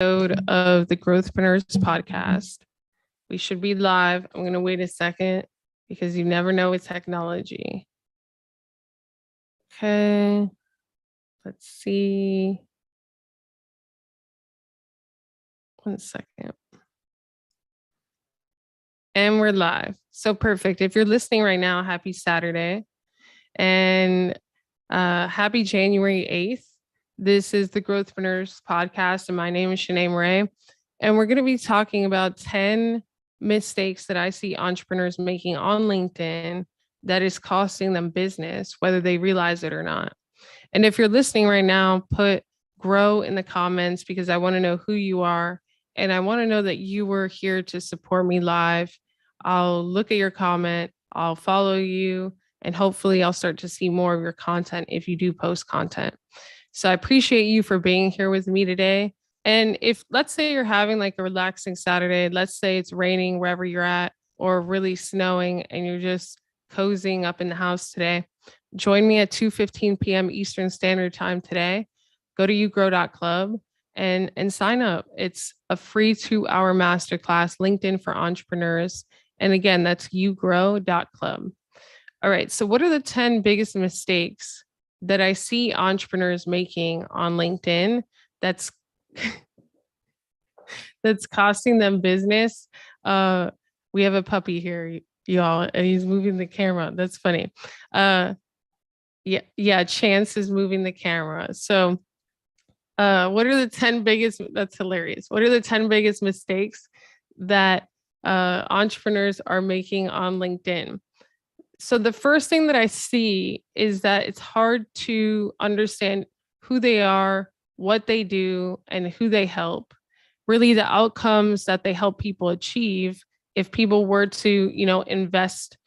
Episode of the Growthpreneurs podcast. We should be live. I'm going to wait a second because you never know with technology. Okay, let's see. 1 second. And we're live. So perfect. If you're listening right now, happy Saturday and happy January 8th. This is the Growthpreneurs podcast, and my name is Shanae Murray. And we're going to be talking about 10 mistakes that I see entrepreneurs making on LinkedIn that is costing them business, whether they realize it or not. And if you're listening right now, put grow in the comments because I want to know who you are. And I want to know that you were here to support me live. I'll look at your comment, I'll follow you, and hopefully I'll start to see more of your content if you do post content. So I appreciate you for being here with me today. And if, let's say you're having like a relaxing Saturday, let's say it's raining wherever you're at or really snowing and you're just cozying up in the house today, join me at 2:15 p.m. Eastern Standard Time today. Go to ugrow.club and sign up. It's a free 2-hour masterclass, LinkedIn for entrepreneurs. And again, that's ugrow.club. All right. So what are the 10 biggest mistakes that I see entrepreneurs making on LinkedIn that's that's costing them business? We have a puppy here, y'all, and he's moving the camera. That's funny. Yeah, Chance is moving the camera. So what are the 10 biggest, that's hilarious. What are the 10 biggest mistakes that entrepreneurs are making on LinkedIn? So the first thing that I see is that it's hard to understand who they are, what they do, and who they help. Really the outcomes that they help people achieve if people were to, invest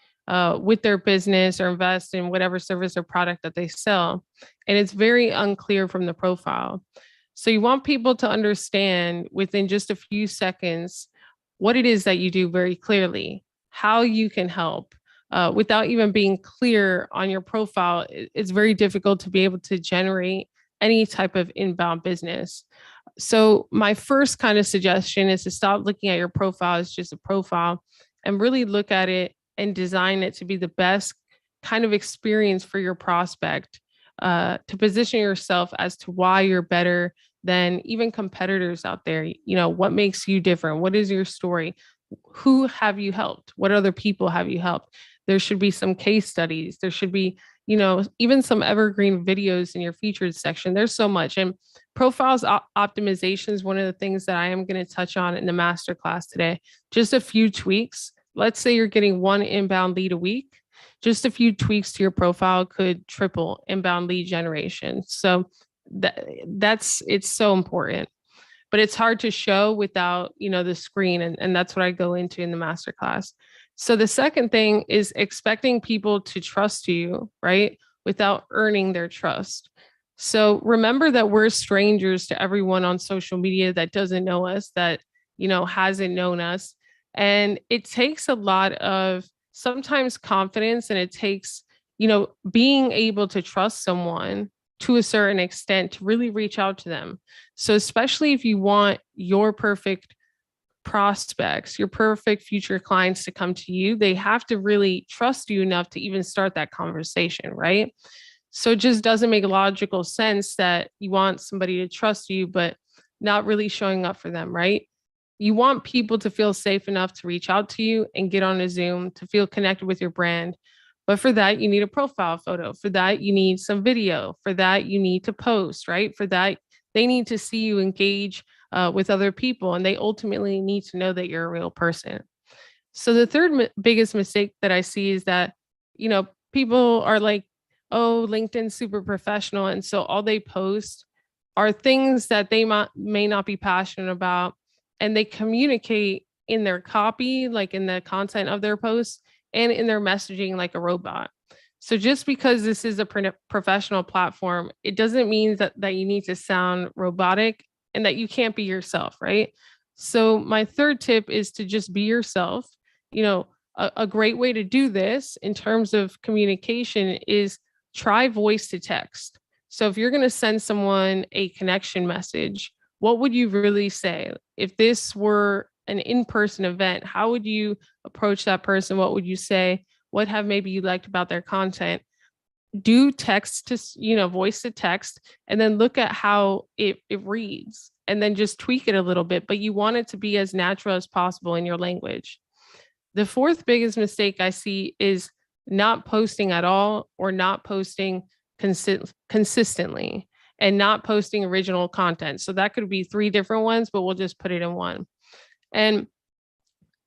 with their business or invest in whatever service or product that they sell. And it's very unclear from the profile. So you want people to understand within just a few seconds what it is that you do very clearly, how you can help. Without even being clear on your profile, it's very difficult to be able to generate any type of inbound business. So my first kind of suggestion is to stop looking at your profile as just a profile and really look at it and design it to be the best kind of experience for your prospect, to position yourself as to why you're better than even competitors out there. What makes you different? What is your story? Who have you helped? What other people have you helped? There should be some case studies. There should be, even some evergreen videos in your featured section. There's so much. And profiles optimization is one of the things that I am going to touch on in the masterclass today. Just a few tweaks. Let's say you're getting 1 inbound lead a week. Just a few tweaks to your profile could triple inbound lead generation. So it's so important. But it's hard to show without, the screen. And that's what I go into in the masterclass. So the second thing is expecting people to trust you, right? Without earning their trust. So remember that we're strangers to everyone on social media that doesn't know us, that, hasn't known us. And it takes a lot of sometimes confidence, and it takes, being able to trust someone to a certain extent to really reach out to them. So especially if you want your perfect prospects, your perfect future clients to come to you, they have to really trust you enough to even start that conversation, right? So it just doesn't make logical sense that you want somebody to trust you, but not really showing up for them, right? You want people to feel safe enough to reach out to you and get on a Zoom to feel connected with your brand. But for that, you need a profile photo. For that, you need some video. For that, you need to post, right? For that, they need to see you engage with other people, and they ultimately need to know that you're a real person. So the third biggest mistake that I see is that, people are like, oh, LinkedIn's super professional. And so all they post are things that they may not be passionate about. And they communicate in their copy, like in the content of their posts, and in their messaging like a robot. So just because this is a professional platform, it doesn't mean that you need to sound robotic and that you can't be yourself, right? So my third tip is to just be yourself. A great way to do this in terms of communication is try voice to text. So if you're going to send someone a connection message, what would you really say? If this were an in-person event, how would you approach that person? What would you say? What have maybe you liked about their content? Do text to, voice to text, and then look at how it reads, and then just tweak it a little bit. But you want it to be as natural as possible in your language. The fourth biggest mistake I see is not posting at all, or not posting consistently, and not posting original content. So that could be three different ones, but we'll just put it in one. And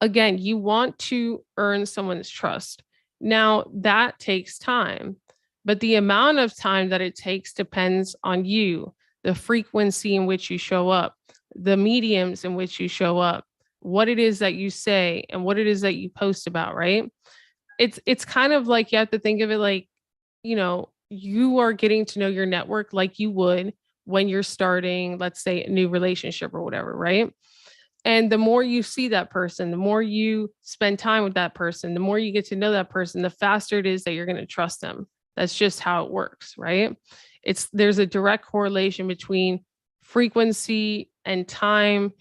again, you want to earn someone's trust. Now, that takes time, but the amount of time that it takes depends on you, the frequency in which you show up, the mediums in which you show up, what it is that you say, and what it is that you post about, right? It's kind of like, you have to think of it like, you are getting to know your network like you would when you're starting, let's say, a new relationship or whatever, right? And the more you see that person, the more you spend time with that person, the more you get to know that person, the faster it is that you're going to trust them. That's just how it works, right? There's a direct correlation between frequency and time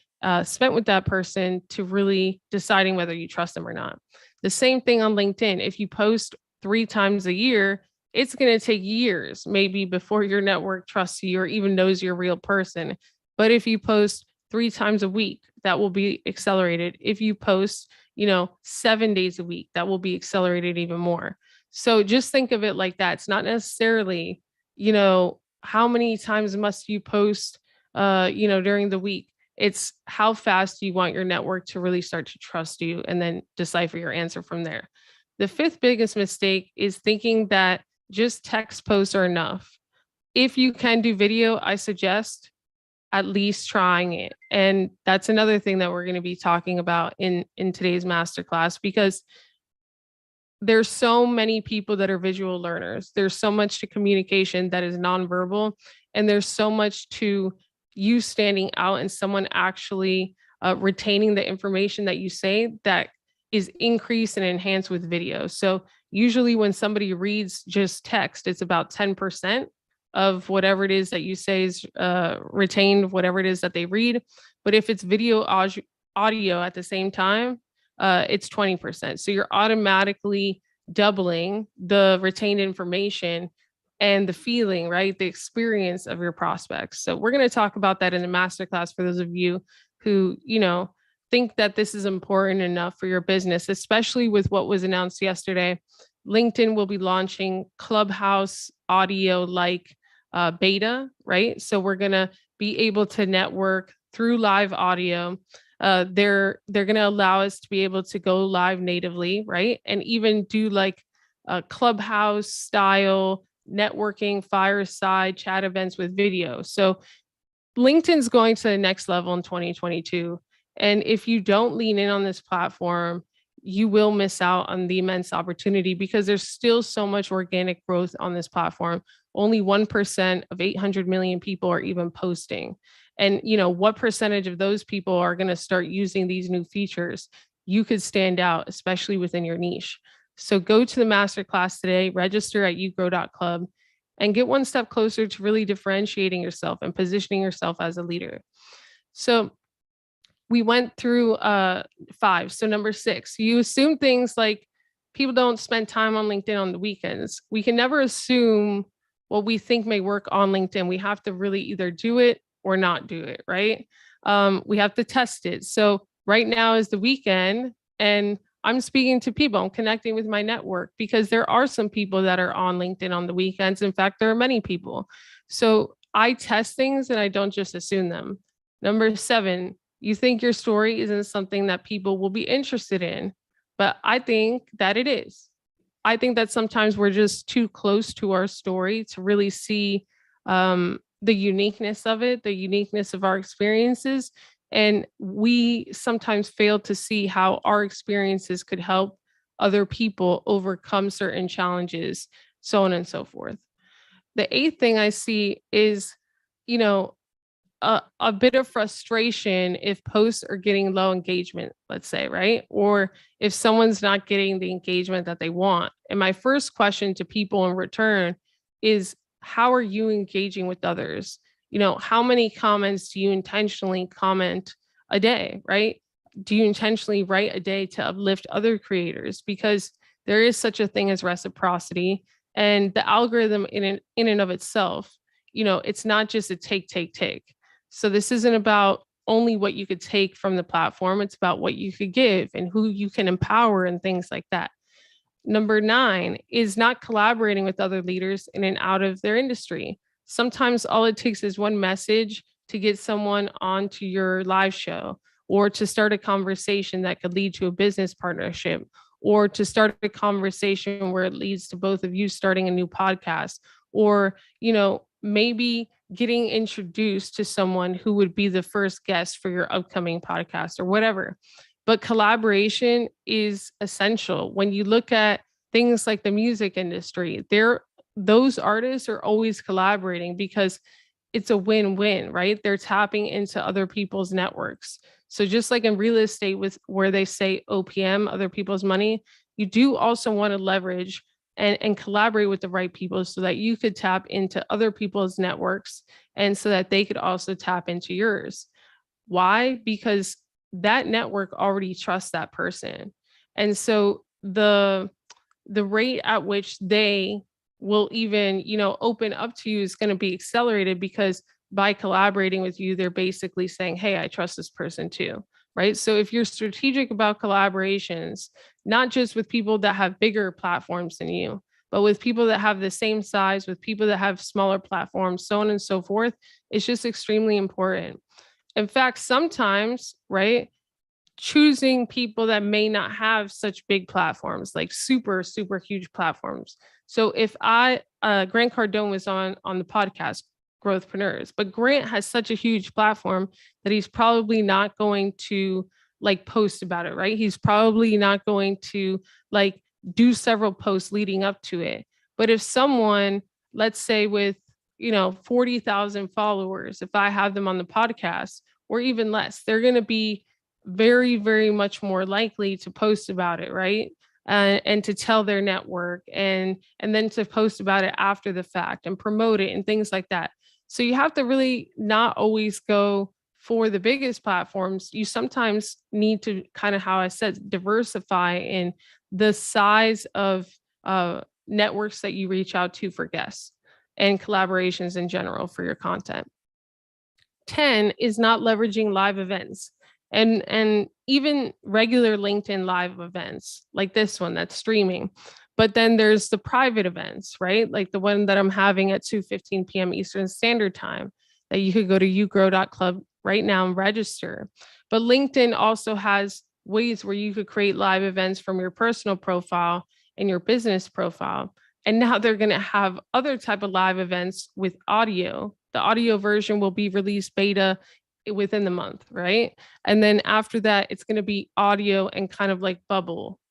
spent with that person to really deciding whether you trust them or not. The same thing on LinkedIn. If you post 3 times a year, it's going to take years maybe before your network trusts you or even knows you're a real person. But if you post 3 times a week, that will be accelerated. If you post, 7 days a week, that will be accelerated even more. So just think of it like that. It's not necessarily, how many times must you post, during the week. It's how fast you want your network to really start to trust you, and then decipher your answer from there. The fifth biggest mistake is thinking that just text posts are enough. If you can do video, I suggest at least trying it. And that's another thing that we're going to be talking about in today's masterclass, because there's so many people that are visual learners. There's so much to communication that is nonverbal, and there's so much to you standing out and someone actually retaining the information that you say that is increased and enhanced with video. So usually when somebody reads just text, it's about 10% of whatever it is that you say is retained, whatever it is that they read. But if it's video audio at the same time, it's 20%. So you're automatically doubling the retained information and the feeling, right? The experience of your prospects. So we're going to talk about that in the masterclass for those of you who, think that this is important enough for your business, especially with what was announced yesterday. LinkedIn will be launching Clubhouse audio like beta, right? So we're going to be able to network through live audio. They're going to allow us to be able to go live natively, right? And even do like a Clubhouse style networking, fireside chat events with video. So LinkedIn's going to the next level in 2022. And if you don't lean in on this platform, you will miss out on the immense opportunity, because there's still so much organic growth on this platform. Only 1% of 800 million people are even posting. And what percentage of those people are going to start using these new features? You could stand out, especially within your niche. So go to the masterclass today, register at ugrow.club, and get one step closer to really differentiating yourself and positioning yourself as a leader. So we went through 5. So number 6, you assume things like people don't spend time on LinkedIn on the weekends. We can never assume what we think may work on LinkedIn. We have to really either do it or not do it, right? We have to test it. So right now is the weekend, and I'm speaking to people, I'm connecting with my network, because there are some people that are on LinkedIn on the weekends. In fact, there are many people. So I test things and I don't just assume them. Number 7, you think your story isn't something that people will be interested in, but I think that it is. I think that sometimes we're just too close to our story to really see the uniqueness of it, the uniqueness of our experiences. And we sometimes fail to see how our experiences could help other people overcome certain challenges, so on and so forth. The 8th thing I see is, a bit of frustration if posts are getting low engagement, let's say, right? Or if someone's not getting the engagement that they want. And my first question to people in return is, how are you engaging with others? how many comments do you intentionally comment a day, right? Do you intentionally write a day to uplift other creators? Because there is such a thing as reciprocity, and the algorithm in and of itself, it's not just a take. So this isn't about only what you could take from the platform. It's about what you could give and who you can empower and things like that. Number 9 is not collaborating with other leaders in and out of their industry. Sometimes all it takes is one message to get someone onto your live show, or to start a conversation that could lead to a business partnership, or to start a conversation where it leads to both of you starting a new podcast, or, maybe getting introduced to someone who would be the first guest for your upcoming podcast or whatever. But collaboration is essential. When you look at things like the music industry, those artists are always collaborating because it's a win-win, right? They're tapping into other people's networks. So just like in real estate, with where they say OPM, other people's money, you do also want to leverage and collaborate with the right people so that you could tap into other people's networks, and so that they could also tap into yours. Why? Because that network already trusts that person. And so the rate at which they will even, open up to you is going to be accelerated, because by collaborating with you, they're basically saying, hey, I trust this person too. Right. So if you're strategic about collaborations, not just with people that have bigger platforms than you, but with people that have the same size, with people that have smaller platforms, so on and so forth, it's just extremely important. In fact, sometimes, right, choosing people that may not have such big platforms, like super, super huge platforms. So if Grant Cardone was on the podcast, Growthpreneurs, but Grant has such a huge platform that he's probably not going to like post about it, right? He's probably not going to like do several posts leading up to it. But if someone, let's say with, 40,000 followers, if I have them on the podcast, or even less, they're going to be very, very much more likely to post about it, right? And to tell their network, and then to post about it after the fact and promote it and things like that. So you have to really not always go for the biggest platforms. You sometimes need to kind of, how I said, diversify in the size of networks that you reach out to for guests and collaborations in general for your content. 10 is not leveraging live events. And even regular LinkedIn live events like this one that's streaming. But then there's the private events, right? Like the one that I'm having at 2:15 p.m. Eastern Standard Time, that you could go to yougrow.club right now and register. But LinkedIn also has ways where you could create live events from your personal profile and your business profile. And now they're going to have other type of live events with audio. The audio version will be released beta within the month, right? And then after that, it's going to be audio and kind of like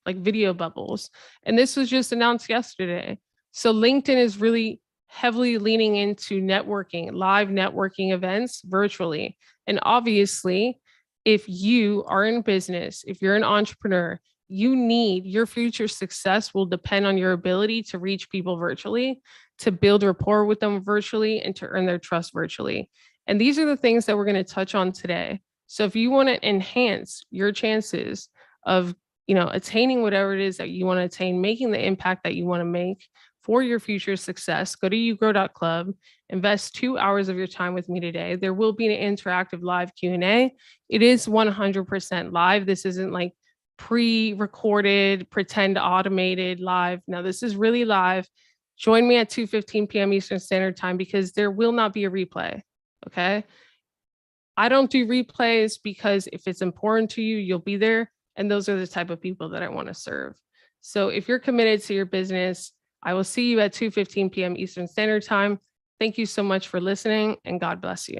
video bubbles. And this was just announced yesterday. So LinkedIn is really heavily leaning into networking, live networking events virtually. And obviously, if you are in business, if you're an entrepreneur, your future success will depend on your ability to reach people virtually, to build rapport with them virtually, and to earn their trust virtually. And these are the things that we're going to touch on today. So if you want to enhance your chances of, attaining whatever it is that you want to attain, making the impact that you want to make for your future success, go to yougrow.club, invest 2 hours of your time with me today. There will be an interactive live Q&A. It is 100% live. This isn't like pre-recorded, pretend automated live. Now, this is really live. Join me at 2:15 p.m. Eastern Standard Time, because there will not be a replay. Okay. I don't do replays because if it's important to you, you'll be there. And those are the type of people that I want to serve. So if you're committed to your business, I will see you at 2:15 p.m. Eastern Standard Time. Thank you so much for listening, and God bless you.